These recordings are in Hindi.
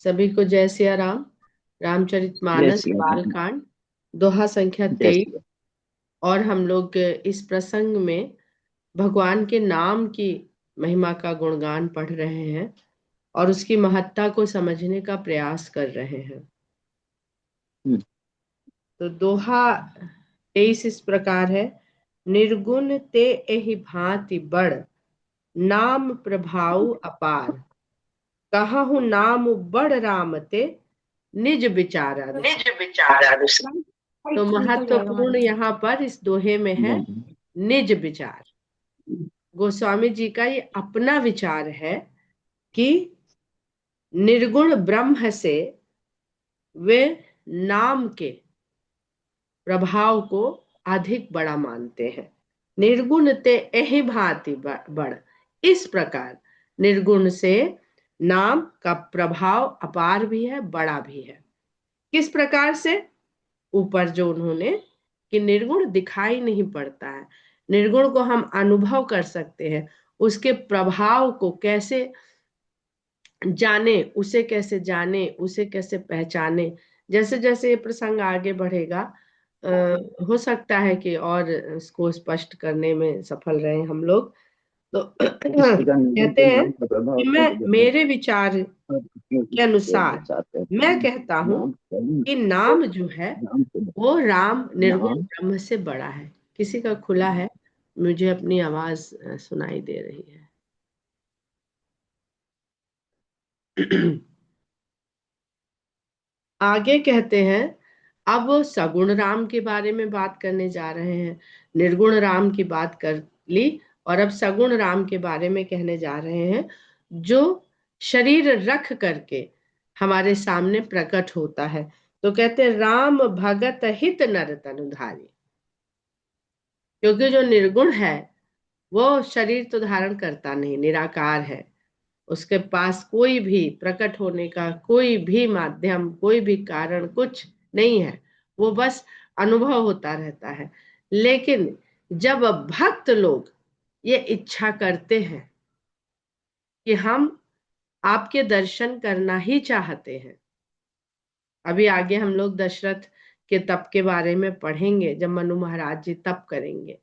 सभी को जय सिया राम। जय रामचरितमानस सिया राम। बालकांड दोहा संख्या जय 23। सिया। और हम लोग इस प्रसंग में भगवान के नाम की महिमा का गुणगान पढ़ रहे हैं और उसकी महत्ता को समझने का प्रयास कर रहे हैं। हम्म, तो दोहा 23 इस प्रकार है। निर्गुण ते एहि भांति बड़, नाम प्रभाव अपार। कहहु नाम बड़ राम ते, निज विचार अनुसार। निज विचार तो निकल जाएगा हमारे महत्वपूर्ण यहाँ पर इस दोहे में है यहाँ। निज विचार। गोस्वामी जी का ये अपना विचार है कि निर्गुण ब्रह्म से वे नाम के प्रभाव को अधिक बड़ा मानते हैं। निर्गुण ते एहि भांति बड़, इस प्रकार निर्गुण से नाम का प्रभाव अपार भी है, बड़ा भी है। किस प्रकार से? ऊपर जो उन्होंने कि निर्गुण दिखाई नहीं पड़ता है, निर्गुण को हम अनुभव कर सकते हैं। उसके प्रभाव को कैसे जाने, उसे कैसे जाने, उसे कैसे पहचाने। जैसे जैसे ये प्रसंग आगे बढ़ेगा आ, हो सकता है कि और इसको स्पष्ट करने में सफल रहे हम लोग। तो इस प्रकार निर्गुण कहते के हैं नाम का प्रभाव कि मैं और जो है मेरे विचार और के इसके अनुसार साथ कहते मैं हैं कहता हूं नाम कर्म कि नाम जो है नाम से वो राम निर्गुण नाम ब्रह्म से बड़ा है। किसी का खुला है? मुझे अपनी आवाज सुनाई दे रही है। आगे कहते हैं, अब सगुण राम के बारे में बात करने जा रहे हैं। निर्गुण राम की बात कर ली और अब सगुण राम के बारे में कहने जा रहे हैं, जो शरीर रख करके हमारे सामने प्रकट होता है। तो कहते हैं राम भगत हित नर तनुधारी। क्योंकि जो निर्गुण है वो शरीर तो धारण करता नहीं, निराकार है। उसके पास कोई भी प्रकट होने का कोई भी माध्यम, कोई भी कारण कुछ नहीं है। वो बस अनुभव होता रहता है। लेकिन जब भक्त लोग ये इच्छा करते हैं कि हम आपके दर्शन करना ही चाहते हैं, अभी आगे हम लोग दशरथ के तप के बारे में पढ़ेंगे जब मनु महाराज जी तप करेंगे।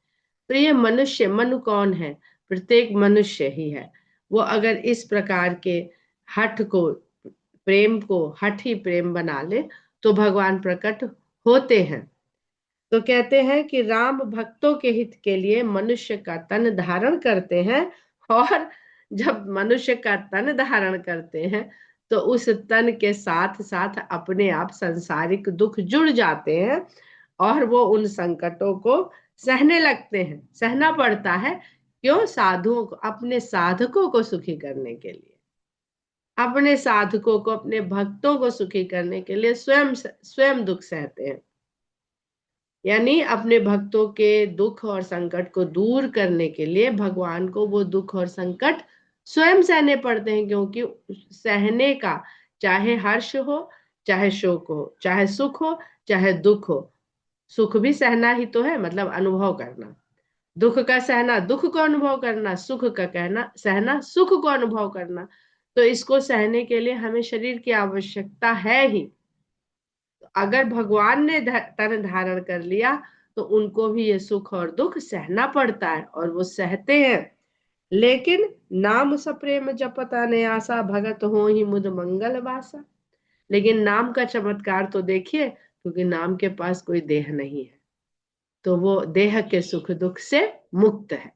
तो ये मनुष्य, मनु कौन है? प्रत्येक मनुष्य ही है। वो अगर इस प्रकार के हठ को, प्रेम को हठ ही प्रेम बना ले तो भगवान प्रकट होते हैं। तो कहते हैं कि राम भक्तों के हित के लिए मनुष्य का तन धारण करते हैं। और जब मनुष्य का तन धारण करते हैं तो उस तन के साथ साथ अपने आप सांसारिक दुख जुड़ जाते हैं और वो उन संकटों को सहने लगते हैं। सहना पड़ता है। क्यों? साधुओं को, अपने साधकों को सुखी करने के लिए, अपने साधकों को, अपने भक्तों को सुखी करने के लिए स्वयं स्वयं दुख सहते हैं। यानी अपने भक्तों के दुख और संकट को दूर करने के लिए भगवान को वो दुख और संकट स्वयं सहने पड़ते हैं। क्योंकि सहने का, चाहे हर्ष हो, चाहे शोक हो, चाहे सुख हो, चाहे दुख हो, सुख भी सहना ही तो है, मतलब अनुभव करना। दुख का सहना दुख को अनुभव करना, सुख का कहना सहना सुख को अनुभव करना। तो इसको सहने के लिए हमें शरीर की आवश्यकता है ही। अगर भगवान ने तन धारण कर लिया तो उनको भी ये सुख और दुख सहना पड़ता है और वो सहते हैं। लेकिन नाम सप्रेम जपत अनायासा, भगत हो ही मुद मंगल वासा। लेकिन नाम का चमत्कार तो देखिए, क्योंकि नाम के पास कोई देह नहीं है तो वो देह के सुख दुख से मुक्त है।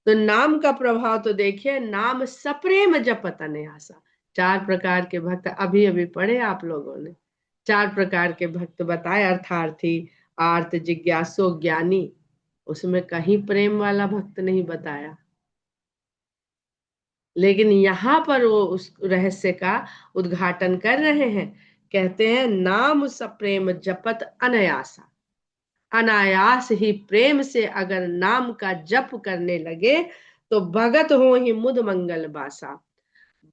तो नाम का प्रभाव तो देखिए, नाम सप्रेम जपत अनायासा। चार प्रकार के भक्त अभी अभी पढ़े आप लोगों ने। चार प्रकार के भक्त बताए, अर्थार्थी, आर्त, जिज्ञासु, ज्ञानी। उसमें कहीं प्रेम वाला भक्त नहीं बताया। लेकिन यहाँ पर वो उस रहस्य का उद्घाटन कर रहे हैं। कहते हैं नाम सप्रेम जपत अनायासा। अनायास ही प्रेम से अगर नाम का जप करने लगे तो भगत हो ही मुद मंगल बासा।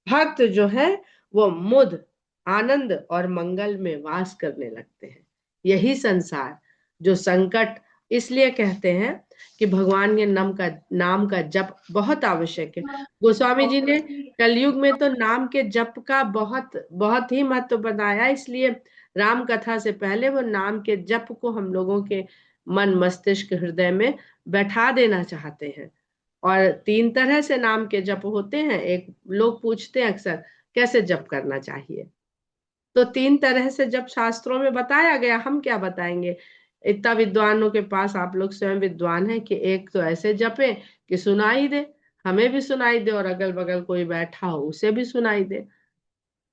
भक्त जो है वो मुद, आनंद और मंगल में वास करने लगते हैं। यही संसार जो संकट इसलिए कहते हैं कि भगवान के नाम का जप बहुत आवश्यक है। गोस्वामी जी ने कलयुग में तो नाम के जप का बहुत बहुत ही महत्व बताया, इसलिए राम कथा से पहले वो नाम के जप को हम लोगों के मन मस्तिष्क हृदय में बैठा देना चाहते हैं। और 3 तरह से नाम के जप होते हैं। एक, लोग पूछते हैं अक्सर कैसे जप करना चाहिए, तो 3 तरह से जप शास्त्रों में बताया गया, हम क्या बताएंगे। इतना विद्वानों के पास आप लोग स्वयं विद्वान हैं कि एक तो ऐसे जपे कि सुनाई दे, हमें भी सुनाई दे और अगल बगल कोई बैठा हो उसे भी सुनाई दे,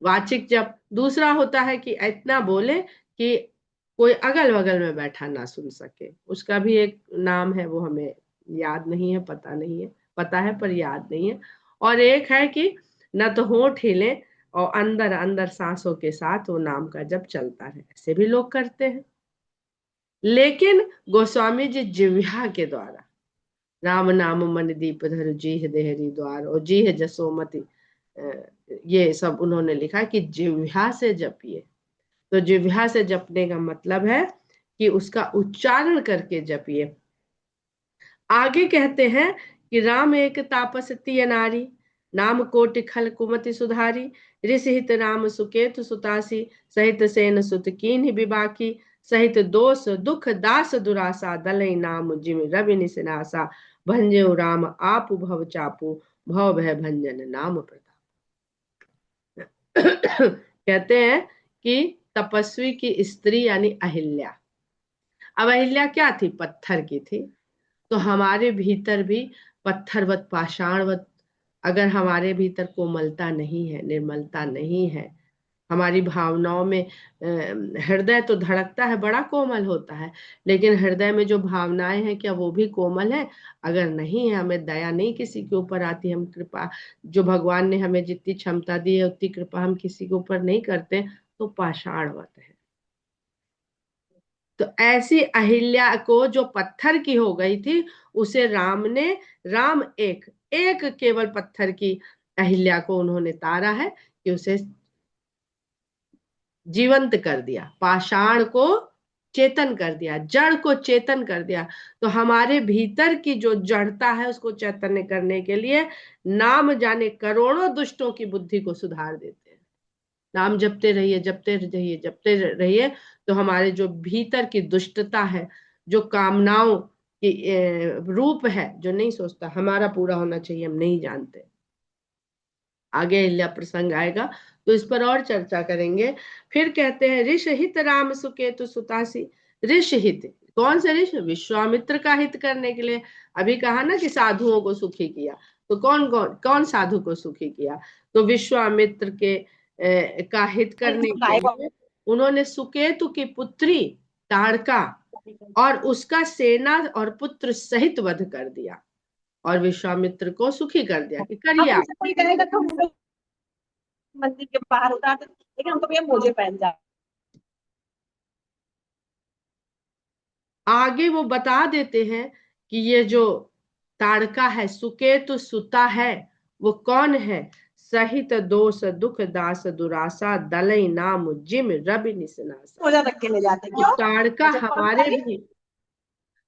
वाचिक जप। दूसरा होता है कि इतना बोले कि कोई अगल बगल में बैठा ना सुन सके, उसका भी एक नाम है, वो हमें याद नहीं है, पता नहीं है, पता है पर याद नहीं है। और एक है कि न तो होंठ हिले और अंदर अंदर सांसों के साथ वो नाम का जप चलता रहे, ऐसे भी लोग करते हैं। लेकिन गोस्वामी जी जिह्वा के द्वारा राम नाम मन दीप धर जीह देहरी द्वार और जीह जसोमति, ये सब उन्होंने लिखा कि जिह्वा से जपिए। तो जिह्वा से जपने का मतलब है कि उसका उच्चारण करके जपिए। आगे कहते हैं कि राम एक तापसती नारी, नाम कोटि खल कुमति सुधारी, ऋषि हित राम सुकेतु सुतासी, सहित सेन सुत कीन्ह बिबाकी, सहित दोष दुख दास दुरासा, दलई नाम जिम रवि निसनासा, भंजो राम आपु भव चापू, भव भय भंजन नाम प्रताप। कहते हैं कि तपस्वी की स्त्री यानी अहिल्या, अब अहिल्या क्या थी, पत्थर की थी। तो हमारे भीतर भी पत्थरवत पाषाणवत, अगर हमारे भीतर कोमलता नहीं है, निर्मलता नहीं है, हमारी भावनाओं में हृदय तो धड़कता है, बड़ा कोमल होता है, लेकिन हृदय में जो भावनाएं हैं क्या वो भी कोमल है? अगर नहीं है, हमें दया नहीं किसी के ऊपर आती, हम कृपा, जो भगवान ने हमें जितनी क्षमता दी है उतनी कृपा हम किसी के ऊपर नहीं करते, तो पाषाणवत है। तो ऐसी अहिल्या को जो पत्थर की हो गई थी, उसे राम एक एक केवल पत्थर की अहिल्या को उन्होंने तारा है कि उसे जीवंत कर दिया, पाषाण को चेतन कर दिया, जड़ को चेतन कर दिया। तो हमारे भीतर की जो जड़ता है उसको चैतन्य करने के लिए नाम जाने करोड़ों दुष्टों की बुद्धि को सुधार देते हैं। नाम जपते रहिए, जपते रहिए, जपते रहिए, तो हमारे जो भीतर की दुष्टता है, जो कामनाओं की रूप है, जो नहीं सोचता हमारा पूरा होना चाहिए, हम नहीं जानते, आगे अहिल्या प्रसंग आएगा तो इस पर और चर्चा करेंगे। फिर कहते हैं ऋष हित राम सुकेतु सुतासी, ऋष हित, कौन से ऋष? विश्वामित्र का हित करने के लिए। अभी कहा ना कि साधुओं को सुखी किया, तो कौन कौन कौन साधु को सुखी किया? तो विश्वामित्र के का हित करने के लिए उन्होंने सुकेतु की पुत्री ताड़का और उसका सेना और पुत्र सहित वध कर दिया और विश्वामित्र को सुखी कर दिया कि करिए आप। कोई कहेगा तो मंदिर के बाहर उतार दे, लेकिन हम तो भैया मोजे पहन जाए। आगे वो बता देते हैं कि ये जो ताड़का है, सुकेतु सुता है, वो कौन है? सहित दोष दुख दास दुरासा, दलई नाम जिम रवि निसनासा। मोजा रख के ले जाते तो क्यों? ताड़का अच्छा कौन सा है?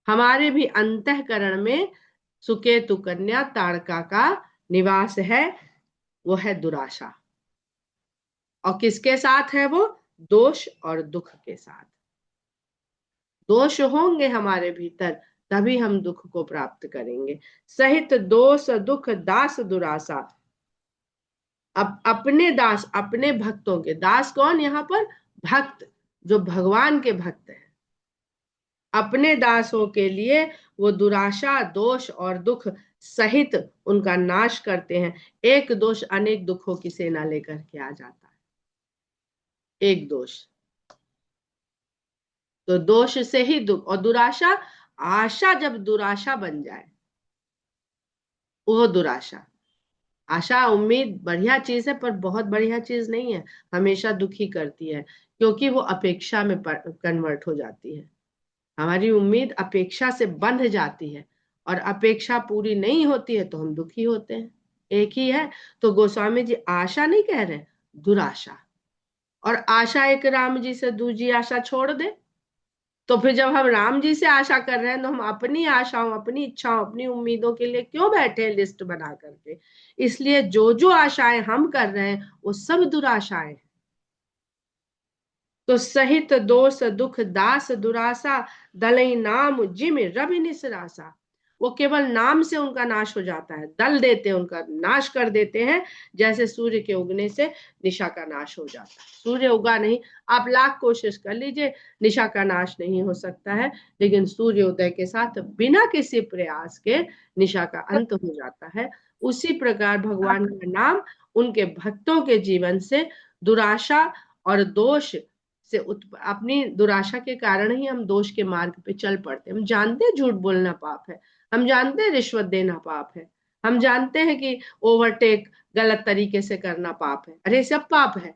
हमारे भी अंतःकरण में सुकेतु कन्या ताड़का का निवास है, वो है दुराशा। और किसके साथ है वो? दोष और दुख के साथ। दोष होंगे हमारे भीतर, तभी हम दुख को प्राप्त करेंगे। सहित दोष दुख दास दुरासा, अपने दास, अपने भक्तों के दास, कौन यहाँ पर? भक्त, जो भगवान के भक्त हैं, अपने दासों के लिए वो दुराशा, दोष और दुख सहित उनका नाश करते हैं। एक दोष अनेक दुखों की सेना लेकर के आ जाता है, एक दोष। तो दोष से ही दुख, और दुराशा, आशा जब दुराशा बन जाए, वो दुराशा। आशा उम्मीद बढ़िया चीज है पर बहुत बढ़िया चीज नहीं है, हमेशा दुखी करती है, क्योंकि वो अपेक्षा में कन्वर्ट हो जाती है। हमारी उम्मीद अपेक्षा से बंध जाती है और अपेक्षा पूरी नहीं होती है तो हम दुखी होते हैं। एक ही है। तो गोस्वामी जी आशा नहीं कह रहे, दुराशा। और आशा एक राम जी से दूजी आशा छोड़ दे, तो फिर जब हम राम जी से आशा कर रहे हैं तो हम अपनी आशाओं, अपनी इच्छाओं, अपनी उम्मीदों के लिए क्यों बैठे हैं लिस्ट बना करके? इसलिए जो जो आशाएं हम कर रहे हैं वो सब दुराशाएं। तो सहित दोष दुख दास दुरासा, दलई नाम जिम रवि निसरासा। वो केवल नाम से उनका नाश हो जाता है, दल देते हैं, उनका नाश कर देते हैं, जैसे सूर्य के उगने से निशा का नाश हो जाता है। सूर्य उगा नहीं, आप लाख कोशिश कर लीजिए, निशा का नाश नहीं हो सकता है, लेकिन सूर्योदय के साथ बिना किसी प्रयास के निशा का अंत हो जाता है। उसी प्रकार भगवान का नाम उनके भक्तों के जीवन से दुराशा और दोष से अपनी दुराशा के कारण ही हम दोष के मार्ग पे चल पड़ते हैं। हम जानते हैं झूठ बोलना पाप है, हम जानते हैं रिश्वत देना पाप है, हम जानते हैं कि ओवरटेक गलत तरीके से करना पाप है। अरे सब पाप है।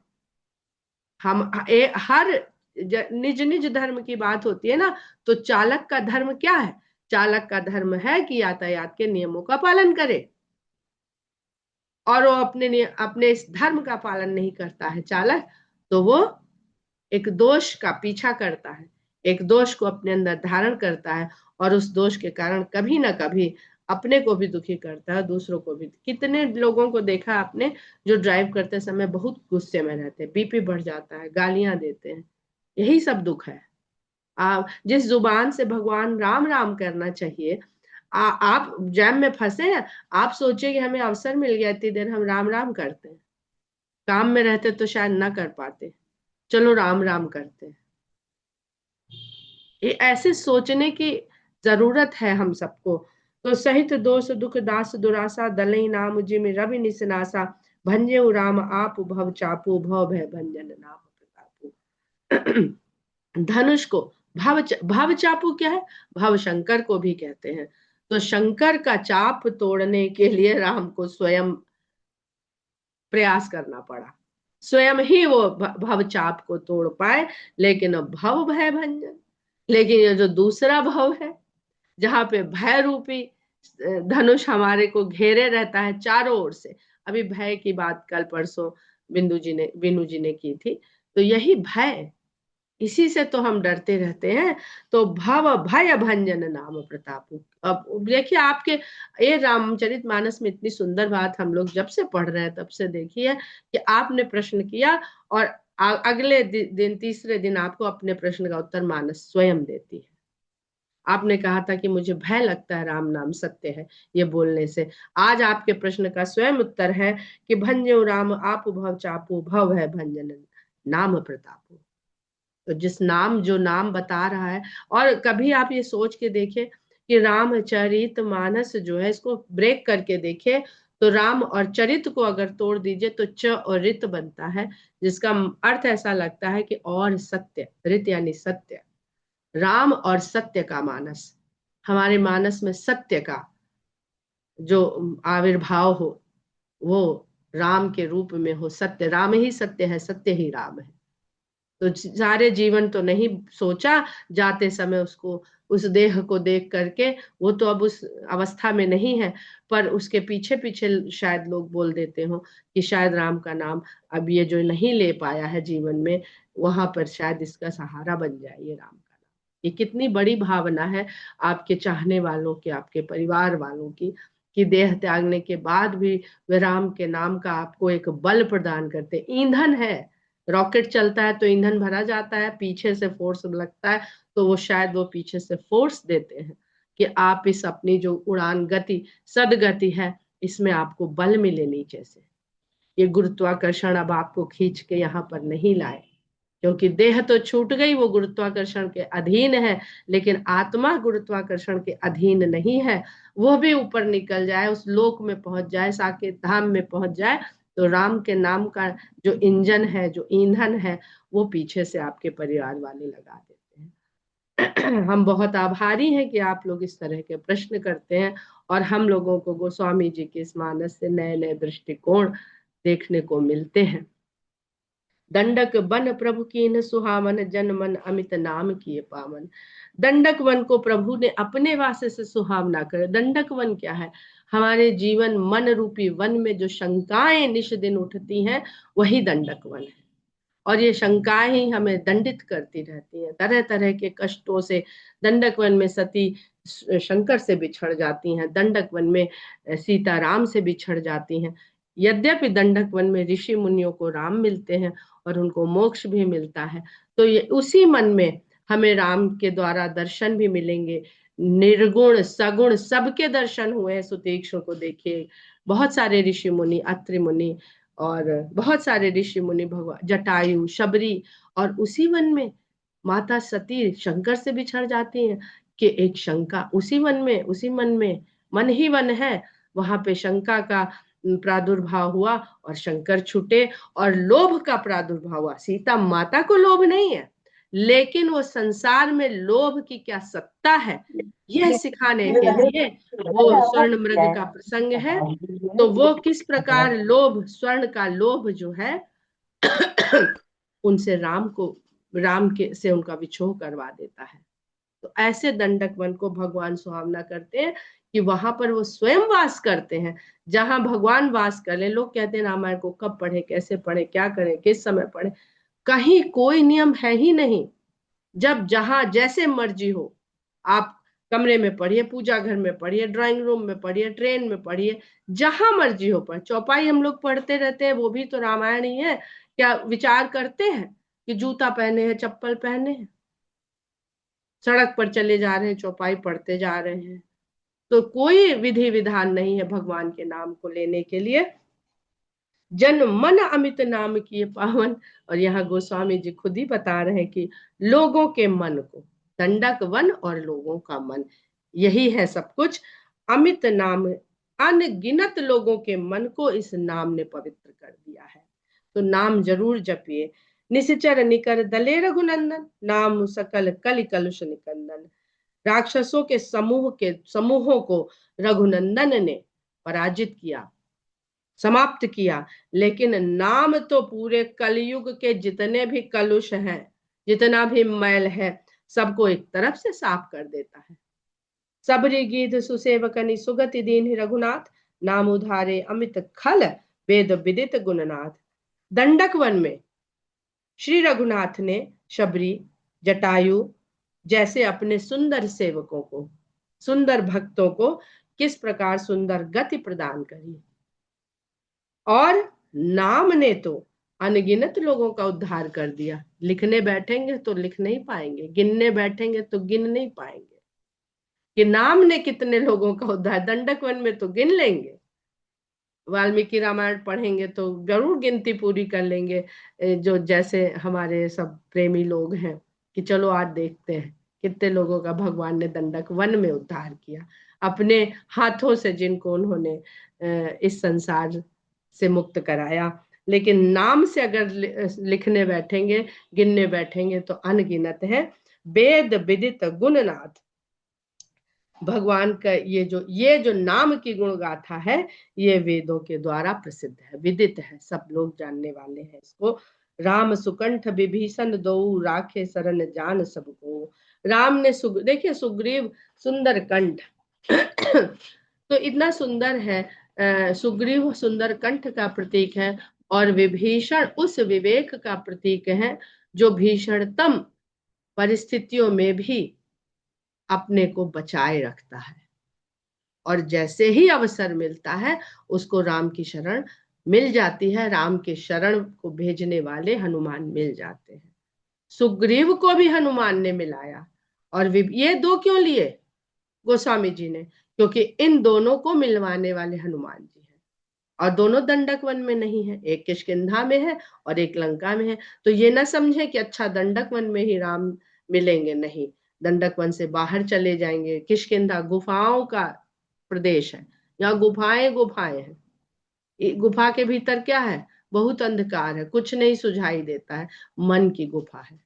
हम हर निज निज धर्म की बात होती है ना, तो चालक का धर्म क्या है? चालक का धर्म है कि यातायात के नियमों का पालन करे, और वो अपने इस धर्म का पालन नहीं करता है चालक, तो वो एक दोष का पीछा करता है, एक दोष को अपने अंदर धारण करता है, और उस दोष के कारण कभी ना कभी अपने को भी दुखी करता है, दूसरों को भी। कितने लोगों को देखा आपने जो ड्राइव करते समय बहुत गुस्से में रहते हैं, बीपी बढ़ जाता है, गालियां देते हैं। यही सब दुख है। आप जिस जुबान से भगवान राम राम करना चाहिए, आप जैम में फंसे हैं। आप सोचिए कि हमें अवसर मिल गया, इतनी देर हम राम राम करते हैं, काम में रहते तो शायद ना कर पाते, चलो राम राम करते हैं। ये ऐसे सोचने की जरूरत है हम सबको। तो सहित दोष दुख दास दुरासा, दलई नाम जिम रवि निसनासा, भंजे राम आप भव चापू, भव भय भंजन नाम प्रतापू। धनुष को भव चापू क्या है? भव शंकर को भी कहते हैं। तो शंकर का चाप तोड़ने के लिए राम को स्वयं प्रयास करना पड़ा, स्वयं ही वो भव चाप को तोड़ पाए। लेकिन अब भव भय भंजन, लेकिन ये जो दूसरा भव है, जहां पे भय रूपी धनुष हमारे को घेरे रहता है चारों ओर से। अभी भय की बात कल परसों बिंदु जी ने की थी। तो यही भय, इसी से तो हम डरते रहते हैं। तो भव भय भंजन नाम प्रताप। अब देखिए आपके ये रामचरित मानस में इतनी सुंदर बात हम लोग जब से पढ़ रहे हैं तब से देखिए कि आपने प्रश्न किया, और अगले दिन तीसरे दिन आपको अपने प्रश्न का उत्तर मानस स्वयं देती है। आपने कहा था कि मुझे भय लगता है राम नाम सत्य है ये बोलने से, आज आपके प्रश्न का स्वयं उत्तर है कि भंजो राम आप भव चापू, भव है भंजन नाम प्रतापू। तो जिस नाम, जो नाम बता रहा है। और कभी आप ये सोच के देखिए कि रामचरित मानस जो है, इसको ब्रेक करके देखिए, तो राम और चरित को अगर तोड़ दीजिए तो च और रित बनता है, जिसका अर्थ ऐसा लगता है कि और सत्य, रित यानी सत्य, राम और सत्य का मानस, हमारे मानस में सत्य का जो आविर्भाव हो, वो राम के रूप में हो। सत्य, राम ही सत्य है, सत्य ही राम है। तो सारे जीवन तो नहीं सोचा जाते समय उसको, उस देह को देख करके, वो तो अब उस अवस्था में नहीं है, पर उसके पीछे पीछे शायद लोग बोल देते हो कि शायद राम का नाम अब ये जो नहीं ले पाया है जीवन में, वहां पर शायद इसका सहारा बन जाए ये राम का नाम। ये कितनी बड़ी भावना है आपके चाहने वालों की, आपके परिवार वालों की, कि देह त्यागने के बाद भी वे राम के नाम का आपको एक बल प्रदान करते, ईंधन है। रॉकेट चलता है तो ईंधन भरा जाता है, पीछे से फोर्स लगता है, तो वो शायद वो पीछे से फोर्स देते हैं कि आप इस अपनी जो उड़ान गति, सदगति है, इसमें आपको बल मिले नीचे से। ये गुरुत्वाकर्षण अब आपको खींच के यहाँ पर नहीं लाए, क्योंकि देह तो छूट गई, वो गुरुत्वाकर्षण के अधीन है, लेकिन आत्मा गुरुत्वाकर्षण के अधीन नहीं है। वो भी ऊपर निकल जाए, उस लोक में पहुंच जाए, साकेत धाम में पहुंच जाए, तो राम के नाम का जो इंजन है, जो ईंधन है, वो पीछे से आपके परिवार वाले लगा देते हैं। हम बहुत आभारी हैं कि आप लोग इस तरह के प्रश्न करते हैं, और हम लोगों को गोस्वामी जी के इस मानस से नए नए दृष्टिकोण देखने को मिलते हैं। दंडक बन प्रभु कीन सुहावन, जन मन अमित नाम किए पावन। दंडक वन को प्रभु ने अपने वास्ते से सुहावना करे। दंडक वन क्या है? हमारे जीवन मन रूपी वन में जो शंकाएं निश दिन उठती हैं, वही दंडक वन है। और ये शंकाएं ही हमें दंडित करती रहती हैं। तरह तरह के कष्टों से दंडक वन में सती शंकर से बिछड़ जाती हैं, दंडक वन में सीता राम से बिछड़ जाती हैं। यद्यपि दंडक वन में ऋषि मुनियों को राम मिलते हैं और उनको मोक्ष भी मिलता है, तो ये उसी मन में हमें राम के द्वारा दर्शन भी मिलेंगे। निर्गुण सगुण सबके दर्शन हुए हैं सुतीक्ष्ण को, देखिए बहुत सारे ऋषि मुनि, अत्रि मुनि और बहुत सारे ऋषि मुनि, भगवान जटायु, शबरी, और उसी वन में माता सती शंकर से बिछड़ जाती हैं कि एक शंका उसी वन में, उसी मन में, मन ही वन है, वहां पे शंका का प्रादुर्भाव हुआ और शंकर छूटे और लोभ का प्रादुर्भाव हुआ। सीता माता को लोभ नहीं है, लेकिन वो संसार में लोभ की क्या सत्ता है यह सिखाने के लिए वो स्वर्ण मृग का प्रसंग है। तो वो किस प्रकार लोभ, स्वर्ण का लोभ जो है उनसे राम के से उनका विछोह करवा देता है। तो ऐसे दंडक वन को भगवान सुहावना करते हैं कि वहां पर वो स्वयं वास करते हैं। जहां भगवान वास कर ले, लोग कहते हैं रामायण को कब पढ़े, कैसे पढ़े, क्या करें, किस समय पढ़े, कहीं कोई नियम है ही नहीं। जब जहां जैसे मर्जी हो, आप कमरे में पढ़िए, पूजा घर में पढ़िए, ड्राइंग रूम में पढ़िए, ट्रेन में पढ़िए, जहां मर्जी हो पढ़। चौपाई हम लोग पढ़ते रहते हैं, वो भी तो रामायण ही है। क्या विचार करते हैं कि जूता पहने हैं, चप्पल पहने हैं, सड़क पर चले जा रहे हैं, चौपाई पढ़ते जा रहे हैं। तो कोई विधि विधान नहीं है भगवान के नाम को लेने के लिए। जन मन अमित नाम किए पावन। और यहाँ गोस्वामी जी खुद ही बता रहे हैं कि लोगों के मन को, दंडक वन और लोगों का मन, यही है सब कुछ। अमित नाम, अनगिनत लोगों के मन को इस नाम ने पवित्र कर दिया है। तो नाम जरूर जपिए। निश्चर निकर दले रघुनंदन, नाम सकल कलि कलुष निकंदन। राक्षसों के समूहों को रघुनंदन ने पराजित किया, समाप्त किया, लेकिन नाम तो पूरे कलयुग के जितने भी कलुष हैं, जितना भी मैल है, सबको एक तरफ से साफ कर देता है। सबरी गीध सुसेवकनि सुगति दीन रघुनाथ, नाम उधारे अमित खल वेद विदित गुणनाथ। दंडक वन में श्री रघुनाथ ने शबरी, जटायु जैसे अपने सुंदर सेवकों को, सुंदर भक्तों को किस प्रकार सुंदर गति प्रदान करी, और नाम ने तो अनगिनत लोगों का उद्धार कर दिया। लिखने बैठेंगे तो लिख नहीं पाएंगे, गिनने बैठेंगे तो गिन नहीं पाएंगे कि नाम ने कितने लोगों का उद्धार। दंडक वन में तो गिन लेंगे, वाल्मीकि रामायण पढ़ेंगे तो जरूर गिनती पूरी कर लेंगे, जो जैसे हमारे सब प्रेमी लोग हैं कि चलो आज देखते हैं कितने लोगों का भगवान ने दंडक वन में उद्धार किया, अपने हाथों से जिनको उन्होंने इस संसार से मुक्त कराया। लेकिन नाम से अगर लिखने बैठेंगे, गिनने बैठेंगे तो अनगिनत है। वेद विदित गुणनाथ, भगवान का ये जो नाम की गुण गाथा है, ये वेदों के द्वारा प्रसिद्ध है, विदित है, सब लोग जानने वाले हैं इसको। राम सुकंठ विभीषण दो राखे शरण जान सबको। राम ने देखिए सुग्रीव सुंदर कंठ तो इतना सुंदर है, सुग्रीव सुंदर कंठ का प्रतीक है, और विभीषण उस विवेक का प्रतीक है जो भीषणतम परिस्थितियों में भी अपने को बचाए रखता है, और जैसे ही अवसर मिलता है उसको राम की शरण मिल जाती है। राम के शरण को भेजने वाले हनुमान मिल जाते हैं। सुग्रीव को भी हनुमान ने मिलाया, और ये दो क्यों लिए गोस्वामी जी ने, क्योंकि इन दोनों को मिलवाने वाले हनुमान जी हैं, और दोनों दंडक वन में नहीं है, एक किष्किंधा में है और एक लंका में है। तो ये ना समझे कि अच्छा दंडक वन में ही राम मिलेंगे, नहीं, दंडक वन से बाहर चले जाएंगे। किष्किंधा गुफाओं का प्रदेश है, यहाँ गुफाएं गुफाएं हैं। गुफा के भीतर क्या है, बहुत अंधकार है, कुछ नहीं सुझाई देता है, मन की गुफा है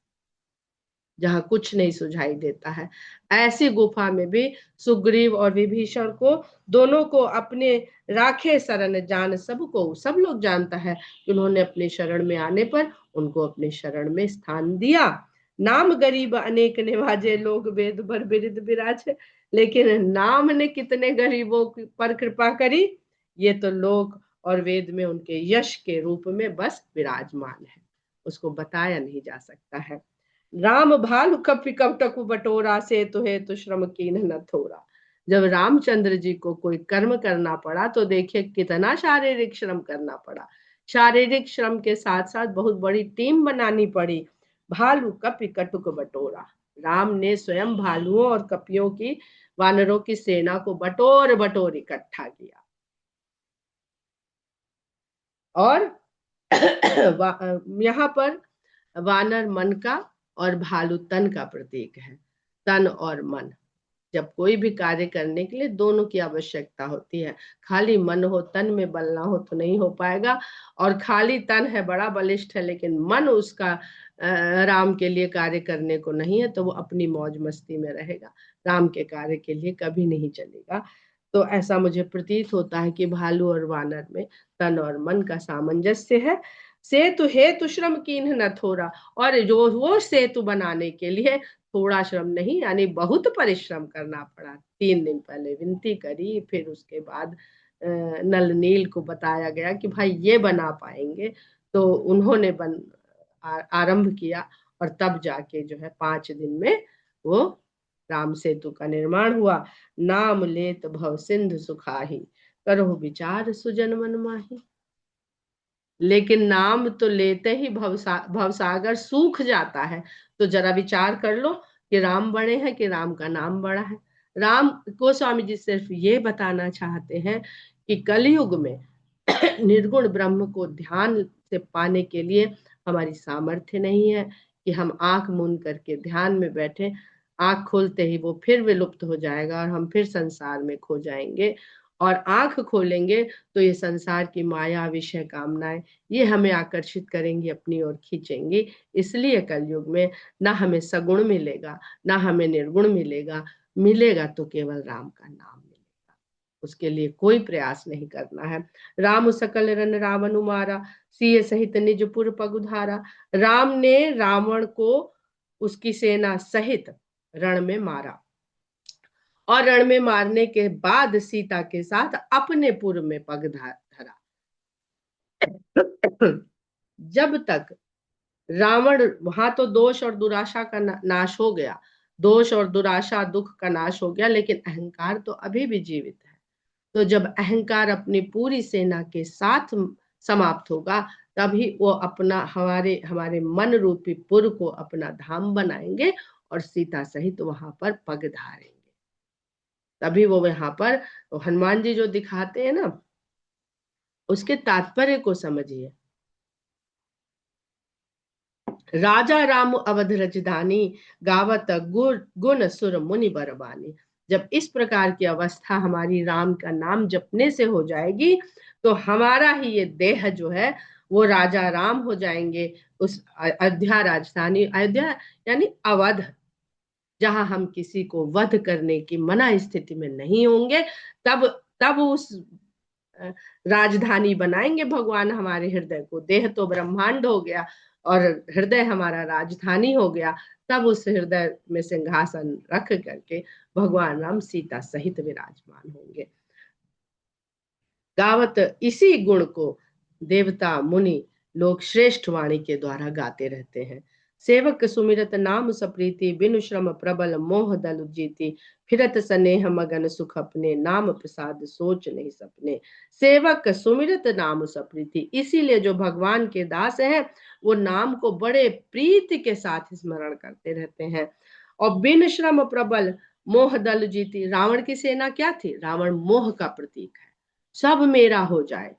जहां कुछ नहीं सुझाई देता है। ऐसी गुफा में भी सुग्रीव और विभीषण को, दोनों को अपने राखे शरण जान सबको, सब लोग जानता है कि उन्होंने अपने शरण में आने पर उनको अपने शरण में स्थान दिया। नाम गरीब अनेक निवाजे, लोग वेद भर बिरिद बिराजे। लेकिन नाम ने कितने गरीबों पर कृपा करी, ये तो लोक और वेद में उनके यश के रूप में बस विराजमान है। उसको बताया नहीं जा सकता है। राम भालु कपि कपटकु बटोरा, से तो श्रम कीन्ह न थोरा। जब रामचंद्र जी को कोई कर्म करना पड़ा तो देखिए कितना शारीरिक श्रम करना पड़ा। शारीरिक श्रम के साथ साथ बहुत बड़ी टीम बनानी पड़ी। भालू कपि कटुक बटोरा, राम ने स्वयं भालुओं और कपियों की, वानरों की सेना को बटोर बटोर इकट्ठा किया। और यहाँ पर वानर मन का और भालू तन का प्रतीक है। तन और मन, जब कोई भी कार्य करने के लिए दोनों की आवश्यकता होती है। खाली मन हो, तन में बल ना हो तो नहीं हो पाएगा। और खाली तन है, बड़ा बलिष्ठ है, लेकिन मन उसका राम के लिए कार्य करने को नहीं है, तो वो अपनी मौज मस्ती में रहेगा, राम के कार्य के लिए कभी नहीं चलेगा। तो ऐसा मुझे प्रतीत होता है कि भालू और वानर में तन और मन का सामंजस्य है। सेतु हेतु श्रम कीन्ह न थोरा, और जो वो सेतु बनाने के लिए थोड़ा श्रम नहीं, यानी बहुत परिश्रम करना पड़ा। 3 दिन पहले विनती करी, फिर उसके बाद नल नील को बताया गया कि भाई ये बना पाएंगे, तो उन्होंने आरंभ किया, और तब जाके जो है 5 दिन में वो राम सेतु का निर्माण हुआ। नाम लेत भव सिंधु सुखाही, करो विचार सुजन मन माही। लेकिन नाम तो लेते ही भवसागर सूख जाता है। तो जरा विचार कर लो कि राम बड़े हैं कि राम का नाम बड़ा है। राम को स्वामी जी सिर्फ ये बताना चाहते हैं कि कलयुग में निर्गुण ब्रह्म को ध्यान से पाने के लिए हमारी सामर्थ्य नहीं है कि हम आंख मूंद करके ध्यान में बैठे, आंख खोलते ही वो फिर विलुप्त हो जाएगा और हम फिर संसार में खो जाएंगे। और आंख खोलेंगे तो ये संसार की माया, विषय, कामनाएं, ये हमें आकर्षित करेंगी, अपनी ओर खींचेंगी। इसलिए कलयुग में ना हमें सगुण मिलेगा, ना हमें निर्गुण मिलेगा। मिलेगा तो केवल राम का नाम मिलेगा, उसके लिए कोई प्रयास नहीं करना है। राम सकल रन रावण मारा, सिय सहित निजपुर पगुधारा। राम ने रावण को उसकी सेना सहित रण में मारा, और रण में मारने के बाद सीता के साथ अपने पुर में पग धरा। जब तक रावण, वहां तो दोष और दुराशा का नाश हो गया, दोष और दुराशा दुख का नाश हो गया, लेकिन अहंकार तो अभी भी जीवित है। तो जब अहंकार अपनी पूरी सेना के साथ समाप्त होगा, तभी वो अपना हमारे हमारे मन रूपी पुर को अपना धाम बनाएंगे और सीता सहित वहां पर पग धारेंगे। तभी वो यहाँ पर हनुमान जी जो दिखाते हैं ना, उसके तात्पर्य को समझिए। राजा राम अवध रजधानी, गावत गुण सुर मुनि बरबानी। जब इस प्रकार की अवस्था हमारी राम का नाम जपने से हो जाएगी, तो हमारा ही ये देह जो है वो राजा राम हो जाएंगे। उस अयोध्या राजधानी, अयोध्या यानी अवध, जहां हम किसी को वध करने की मना स्थिति में नहीं होंगे, तब तब उस राजधानी बनाएंगे भगवान हमारे हृदय को। देह तो ब्रह्मांड हो गया और हृदय हमारा राजधानी हो गया, तब उस हृदय में सिंहासन रख करके भगवान राम सीता सहित विराजमान होंगे। गावत इसी गुण को देवता मुनि लोग श्रेष्ठ वाणी के द्वारा गाते रहते हैं। सेवक सुमिरत नाम सप्रीति, बिनु श्रम प्रबल मोह दल जीती। फिरत स्नेह मगन सुख अपने, नाम प्रसाद सोच नहीं सपने। सेवक सुमिरत नाम सप्रीति, इसीलिए जो भगवान के दास हैं वो नाम को बड़े प्रीति के साथ स्मरण करते रहते हैं। और बिन श्रम प्रबल मोह दल जीती, रावण की सेना क्या थी? रावण मोह का प्रतीक है, सब मेरा हो जाए।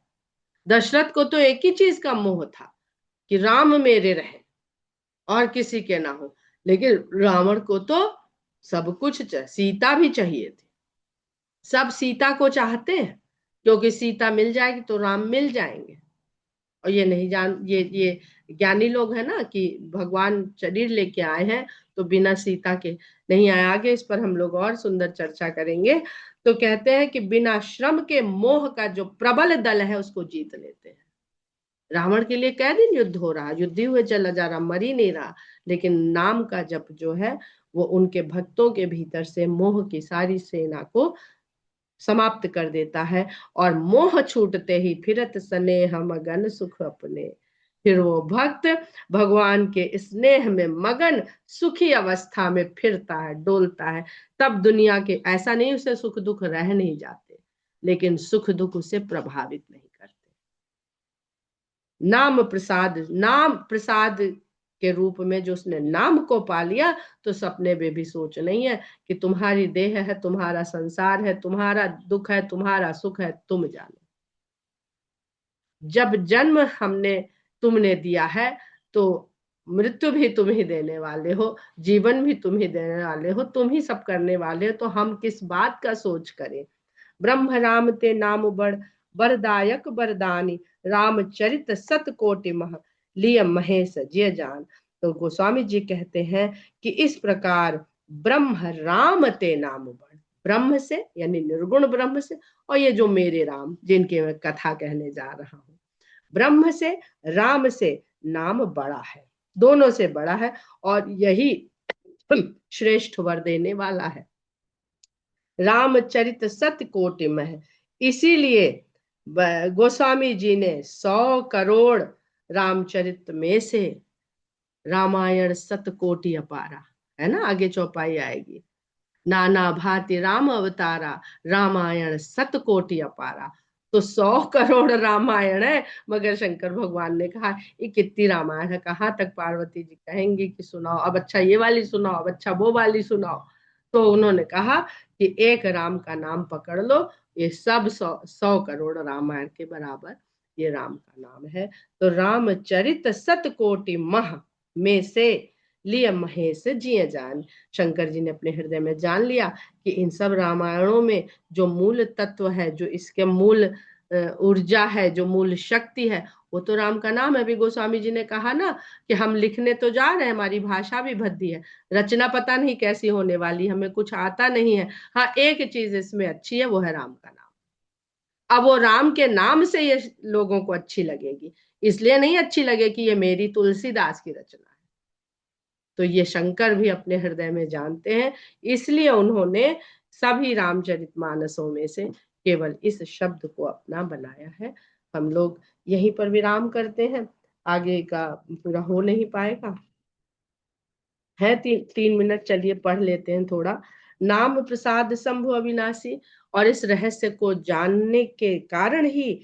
दशरथ को तो एक ही चीज का मोह था कि राम मेरे रहे और किसी के ना हो, लेकिन रावण को तो सब कुछ सीता भी चाहिए थी। सब सीता को चाहते हैं, क्योंकि सीता मिल जाएगी तो राम मिल जाएंगे। और ये नहीं जान, ये ज्ञानी लोग हैं ना कि भगवान शरीर लेके आए हैं तो बिना सीता के नहीं आए। आगे इस पर हम लोग और सुंदर चर्चा करेंगे। तो कहते हैं कि बिना श्रम के मोह का जो प्रबल दल है उसको जीत लेते हैं। रावण के लिए कै दिन युद्ध हो रहा, युद्ध हुए चला जा रहा, मर ही नहीं रहा, लेकिन नाम का जप जो है वो उनके भक्तों के भीतर से मोह की सारी सेना को समाप्त कर देता है। और मोह छूटते ही फिरत स्नेह मगन सुख अपने, फिर वो भक्त भगवान के स्नेह में मगन सुखी अवस्था में फिरता है, डोलता है। तब दुनिया के, ऐसा नहीं उसे सुख दुख रह नहीं जाते, लेकिन सुख दुख उसे प्रभावित नहीं करते। नाम प्रसाद के रूप में जो उसने नाम को पा लिया, तो सपने में भी सोच नहीं है कि तुम्हारी देह है, तुम्हारा संसार है, तुम्हारा दुख है, तुम्हारा सुख है, तुम जानो। जब जन्म तुमने दिया है, तो मृत्यु भी तुम ही देने वाले हो, जीवन भी तुम ही देने वाले हो, तुम ही सब करने वाले हो, तो हम किस बात का सोच करें। ब्रह्म राम ते नाम बरदायक बरदानी, रामचरित सत कोटि मह, लिय महेश जिय जान। तो गोस्वामी जी कहते हैं कि इस प्रकार ब्रह्म राम ते नाम बड़, ब्रह्म से यानी निर्गुण ब्रह्म से, और ये जो मेरे राम जिनके मैं कथा कहने जा रहा हूं, ब्रह्म से राम से नाम बड़ा है, दोनों से बड़ा है, और यही श्रेष्ठ वर देने वाला है। रामचरित सत कोटि में, इसीलिए गोस्वामी जी ने 100 करोड़ रामचरित में से रामायण सत कोटि अपारा, है ना, आगे चौपाई आएगी, नाना भांति राम अवतारा, रामायण सत कोटि अपारा। तो 100 करोड़ रामायण है, मगर शंकर भगवान ने कहा ये कितनी रामायण है, कहाँ तक पार्वती जी कहेंगी कि सुनाओ, अब अच्छा ये वाली सुनाओ, अब अच्छा वो वाली सुनाओ। तो उन्होंने कहा कि एक राम का नाम पकड़ लो, ये सब 100 करोड़ रामायण के बराबर ये राम का नाम है। तो रामचरित सत कोटि मह में से लिय महेश जिय जान। शंकर जी ने अपने हृदय में जान लिया कि इन सब रामायणों में जो मूल तत्व है, जो इसके मूल ऊर्जा है, जो मूल शक्ति है, वो तो राम का नाम है। अभी गोस्वामी जी ने कहा ना कि हम लिखने तो जा रहे हैं, हमारी भाषा भी भद्दी है, रचना पता नहीं कैसी होने वाली, हमें कुछ आता नहीं है। हाँ, एक चीज इसमें अच्छी है, वो है राम का नाम। अब वो राम के नाम से ये लोगों को अच्छी लगेगी, इसलिए नहीं अच्छी लगे कि ये मेरी तुलसीदास की रचना है। तो ये शंकर भी अपने हृदय में जानते हैं, इसलिए उन्होंने सभी रामचरितमानसों में से केवल इस शब्द को अपना बनाया है। हम लोग यहीं पर विराम करते हैं, आगे का पूरा हो नहीं पाएगा, है 3 मिनट, चलिए पढ़ लेते हैं थोड़ा। नाम प्रसाद शंभु अविनाशी, और इस रहस्य को जानने के कारण ही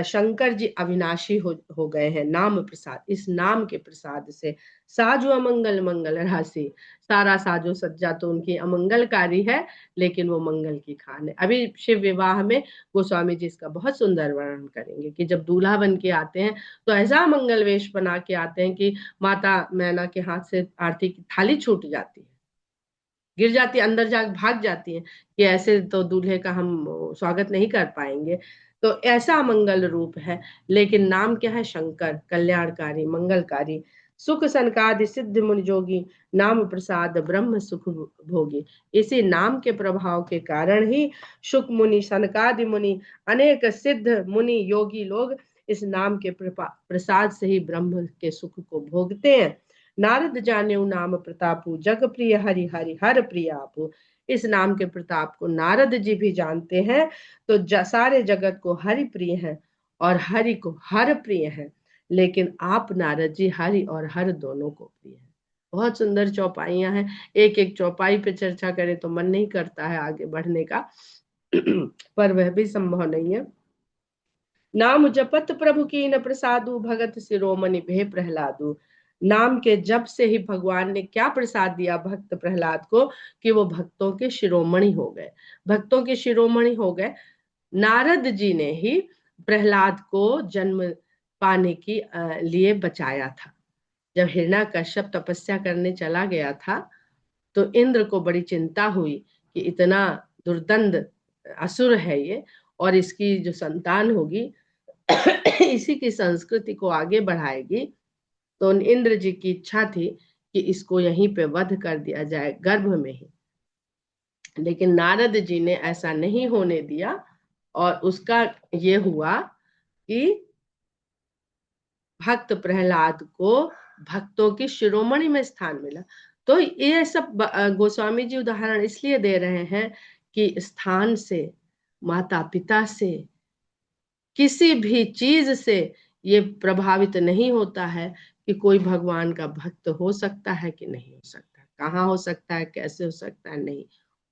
शंकर जी अविनाशी हो गए हैं। नाम प्रसाद, इस नाम के प्रसाद से साजो अमंगल मंगल राशि, सारा साजो सज्जा तो उनकी अमंगलकारी है, लेकिन वो मंगल की खान है। अभी शिव विवाह में गोस्वामी जी इसका बहुत सुंदर वर्णन करेंगे कि जब दूल्हा बन के आते हैं तो ऐसा मंगल वेश बना के आते हैं कि माता मैना के हाथ से आरती की थाली छूट जाती है, गिर जाती है, अंदर जा भाग जाती है कि ऐसे तो दूल्हे का हम स्वागत नहीं कर पाएंगे। तो ऐसा मंगल रूप है, लेकिन नाम क्या है? शंकर, कल्याणकारी, मंगलकारी, सुख सनकादि सिद्ध मुनि जोगी, नाम प्रसाद ब्रह्म सुख भोगी। इसी नाम के प्रभाव के कारण ही सुख मुनि, सनकादि मुनि, अनेक सिद्ध मुनि योगी लोग इस नाम के प्रसाद से ही ब्रह्म के सुख को भोगते हैं। नारद जाने नाम प्रतापु, जग प्रिय हरि हरि हर प्रिय आपु। इस नाम के प्रताप को नारद जी भी जानते हैं। तो सारे जगत को हरि प्रिय है और हरि को हर प्रिय है, लेकिन आप नारद जी हरि और हर दोनों को प्रिय है। बहुत सुंदर चौपाइयां हैं, एक एक चौपाई पे चर्चा करें तो मन नहीं करता है आगे बढ़ने का पर वह भी संभव नहीं है। नाम जपत प्रभु की न प्रसादु, भगत शिरोमणि भे प्रहलादु। नाम के जप से ही भगवान ने क्या प्रसाद दिया भक्त प्रहलाद को, कि वो भक्तों के शिरोमणि हो गए, भक्तों के शिरोमणि हो गए। नारद जी ने ही प्रहलाद को जन्म पाने की लिए बचाया था। जब हिरण्याकश्यप तपस्या करने चला गया था, तो इंद्र को बड़ी चिंता हुई कि इतना दुर्दंत असुर है ये, और इसकी जो संतान होगी इसी की संस्कृति को आगे बढ़ाएगी। तो इंद्र जी की इच्छा थी कि इसको यहीं पे वध कर दिया जाए, गर्भ में ही। लेकिन नारद जी ने ऐसा नहीं होने दिया, और उसका ये हुआ कि भक्त प्रहलाद को भक्तों की शिरोमणि में स्थान मिला। तो ये सब गोस्वामी जी उदाहरण इसलिए दे रहे हैं कि स्थान से, माता पिता से, किसी भी चीज से ये प्रभावित नहीं होता है कि कोई भगवान का भक्त हो सकता है कि नहीं हो सकता, कहाँ हो सकता है, कैसे हो सकता है, नहीं,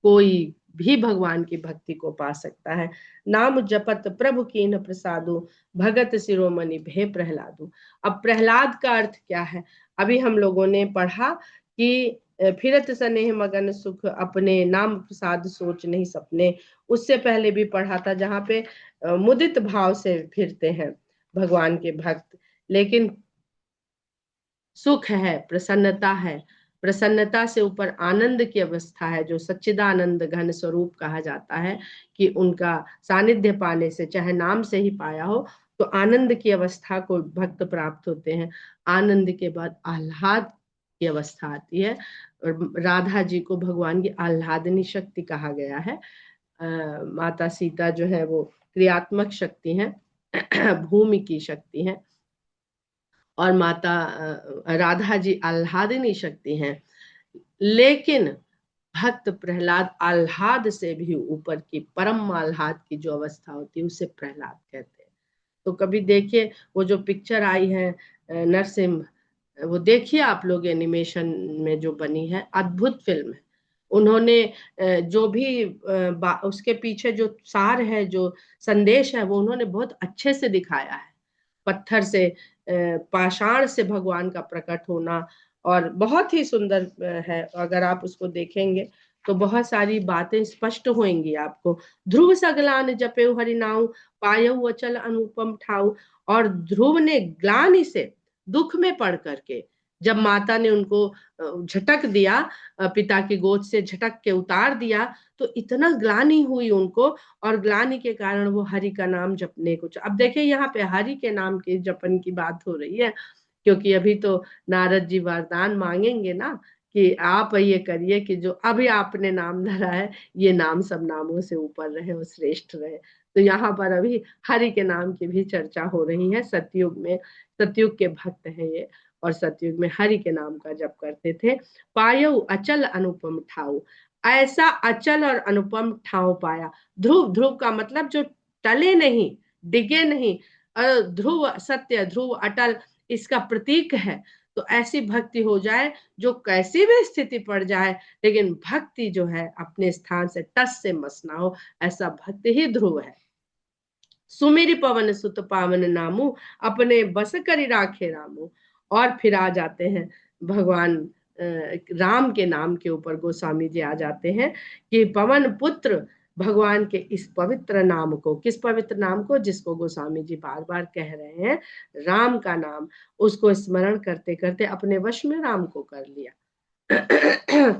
कोई भी भगवान की भक्ति को पा सकता है। नाम जपत प्रभु कीन प्रसादु, भगत शिरोमणि भय प्रहलादु। अब प्रहलाद का अर्थ क्या है? अभी हम लोगों ने पढ़ा कि फिरत स्नेह मगन सुख अपने, नाम प्रसाद सोच नहीं सपने। उससे पहले भी पढ़ा था जहाँ पे मुदित भाव से फिरते हैं भगवान के भक्त, लेकिन सुख है, प्रसन्नता है, प्रसन्नता से ऊपर आनंद की अवस्था है जो सच्चिदानंद घन स्वरूप कहा जाता है, कि उनका सानिध्य पाने से, चाहे नाम से ही पाया हो, तो आनंद की अवस्था को भक्त प्राप्त होते हैं। आनंद के बाद आह्लाद की अवस्था आती है, और राधा जी को भगवान की आह्लादनी शक्ति कहा गया है। माता सीता जो है वो क्रियात्मक शक्ति है, भूमि की शक्ति है, और माता राधा जी आह्लादिनी शक्ति हैं। लेकिन भक्त प्रहलाद आह्लाद से भी ऊपर की परम आह्लाद की जो अवस्था होती है उसे प्रहलाद कहते हैं। तो कभी देखिए वो जो पिक्चर आई है नरसिम्हा, वो देखिए आप लोग, एनिमेशन में जो बनी है, अद्भुत फिल्म है। उन्होंने जो भी उसके पीछे जो सार है, जो संदेश है, वो उन्होंने बहुत अच्छे से दिखाया है। पत्थर से, पाषाण से भगवान का प्रकट होना, और बहुत ही सुंदर है। अगर आप उसको देखेंगे तो बहुत सारी बातें स्पष्ट होंगी आपको। ध्रुव सगलान जपेउ हरि नाउ, पायउ अचल अनुपम ठाउ। और ध्रुव ने ग्लानि से, दुख में पड़ करके, जब माता ने उनको झटक दिया, पिता की गोद से झटक के उतार दिया, तो इतना ग्लानि हुई उनको, और ग्लानि के कारण वो हरि का नाम जपने को। अब देखिए यहाँ पे हरि के नाम के जपन की बात हो रही है, क्योंकि अभी तो नारद जी वरदान मांगेंगे ना, कि आप ये करिए कि जो अभी आपने नाम धरा है, ये नाम सब नामों से ऊपर रहे और श्रेष्ठ रहे। तो यहाँ पर अभी हरि के नाम की भी चर्चा हो रही है। सतयुग में, सतयुग के भक्त हैं ये, और सतयुग में हरि के नाम का जप करते थे। पायउ अचल अनुपम ठाउ, ऐसा अचल और अनुपम ठाव पाया। ध्रुव, ध्रुव का मतलब जो टले नहीं, डिगे नहीं, ध्रुव सत्य, ध्रुव अटल, इसका प्रतीक है। तो ऐसी भक्ति हो जाए जो कैसी भी स्थिति पड़ जाए, लेकिन भक्ति जो है अपने स्थान से टस से मस ना हो, ऐसा भक्त ही ध्रुव है। सुमेरी पवन सुत पावन नामू, अपने बस करी राखे रामू। और फिर आ जाते हैं भगवान राम के नाम के ऊपर गोस्वामी जी आ जाते हैं, कि पवन पुत्र भगवान के इस पवित्र नाम को, किस पवित्र नाम को, जिसको गोस्वामी जी बार बार कह रहे हैं, राम का नाम, उसको स्मरण करते करते अपने वश में राम को कर लिया।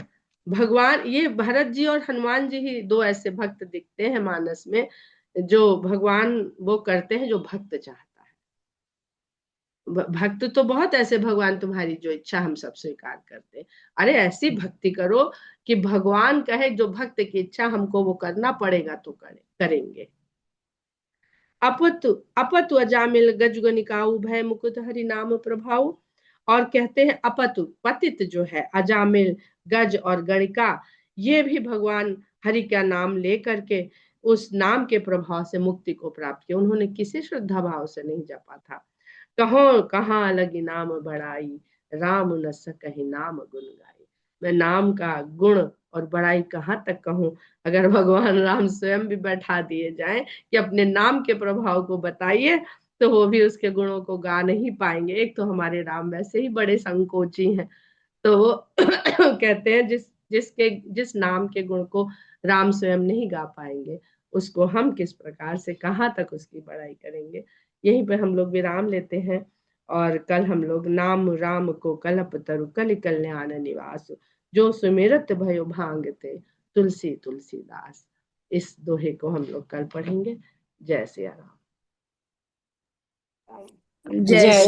भगवान, ये भरत जी और हनुमान जी ही दो ऐसे भक्त दिखते हैं मानस में, जो भगवान वो करते हैं जो भक्त चाहता है। भक्त तो बहुत ऐसे भगवान तुम्हारी जो इच्छा हम सब स्वीकार करते हैं। अरे ऐसी भक्ति करो कि भगवान कहे जो भक्त की इच्छा हमको वो करना पड़ेगा तो करेंगे। अपतु अपतु अजामिल गजगनिकाऊ, भय मुकुट हरि नाम प्रभाऊ। और कहते हैं अपतु, पतित जो है, अजामिल, गज और गणिका, ये भी भगवान हरि का नाम ले करके उस नाम के प्रभाव से मुक्ति को प्राप्त किया। उन्होंने किसी श्रद्धा भाव से नहीं जपा था। कहो कहाँ लगी नाम बड़ाई, राम न सकहि नाम गुण गाई। मैं नाम का गुण और बड़ाई कहाँ तक कहूँ, अगर भगवान राम स्वयं भी बैठा दिए जाएं कि अपने नाम के प्रभाव को बताइए, तो वो भी उसके गुणों को गा नहीं पाएंगे। एक तो हमारे राम वैसे ही बड़े संकोची हैं, तो वो कहते हैं जिस नाम के गुण को राम स्वयं नहीं गा पाएंगे, उसको हम किस प्रकार से, कहाँ तक उसकी बड़ाई करेंगे। यहीं पे हम लोग विराम लेते हैं, और कल हम लोग नाम राम को कलप तरु कलि कल्याण निवास, जो सुमिरत भयो भांगते तुलसी तुलसीदास। इस दोहे को हम लोग कल पढ़ेंगे। जय सिया राम। जय